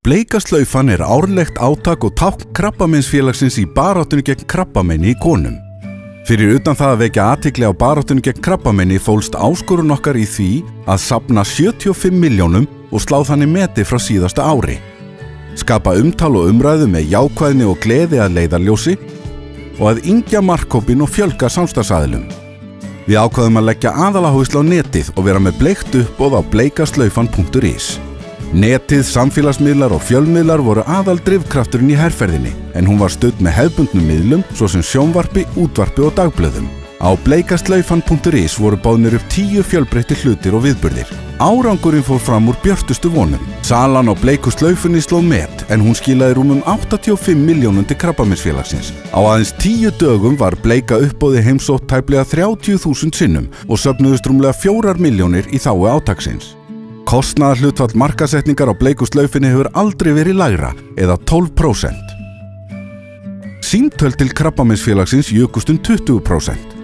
Bleika slaufan árlegt átak og tákn Krabbameinsfélagsins í baráttunni gegn krabbameini í konum. Fyrir utan það að vekja athygli á baráttunni gegn krabbameini fólst áskorun okkar í því að safna 75 milljónum og slá þannig meti frá síðasta ári. Skapa umtal og umræðu með jákvæðni og gleði að leiðarljósi og að yngja markhópinn og fjölga samstarfsaðilum. Við ákváðum að leggja aðaláherslu á netið og vera með bleikt uppboð á bleikaslaufan.is. Netið, samfélagsmiðlar og fjölmiðlar voru aðal drifkrafturinn í herferðinni, en hún var studd með hefðbundnum miðlum svo sem sjónvarpi, útvarpi og dagblöðum. Á bleikaslaufan.is voru boðnir upp 10 fjölbreyttir hlutir og viðburðir. Árangurinn fór fram úr björtustu vonum. Salan á bleiku slaufunni sló met, en hún skilaði rúmum 85 milljónum til Krabbameinsfélagsins. Á aðeins 10 dögum var bleika uppboði heimsótt tæplega 30.000 sinnum og söfnuðust rúmlega 4 milljónir í þágu átaksins. Kostnaðarhlutfall markaðssetningar á bleiku slaufinni hefur aldrei verið lægra, eða 12%. Símtöl til Krabbameinsfélagsins jukust 20%.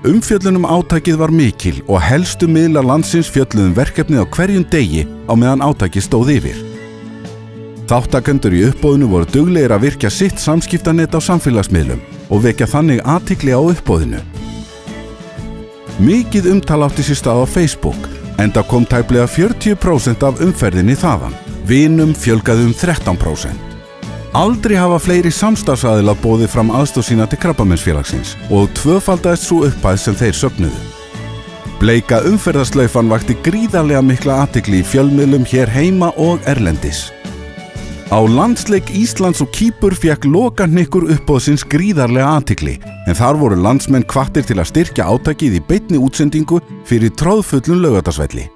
Umfjöllun átakið var mikil og helstu miðlar landsins fjölluðu verkefnið á hverjum degi á meðan átakið stóð yfir. Þátttakendur í uppboðinu voru duglegir að virkja sitt samskiptanet á samfélagsmiðlum og vekja þannig athygli á uppboðinu. Mikið umtal átti sér stað á Facebook, enda kom tæplega 40% af umferðinni þaðan. Vinum fjölgaði 13%. Aldrei hafa fleiri samstarfsaðila boðið fram aðstoð sína til Krabbameinsfélagsins og tvöfaldaðist sú upphæð sem þeir söfnuðu. Bleika umferðarslaufan vakti gríðarlega mikla athygli í fjölmiðlum hér heima og erlendis. Á landsleik Íslands og Kýpur fékk lokahnykkur uppboðsins gríðarlega athygli, en þar voru landsmenn hvattir til að styrkja átakið í beinni útsendingu fyrir tróðfullum Laugardalsvelli.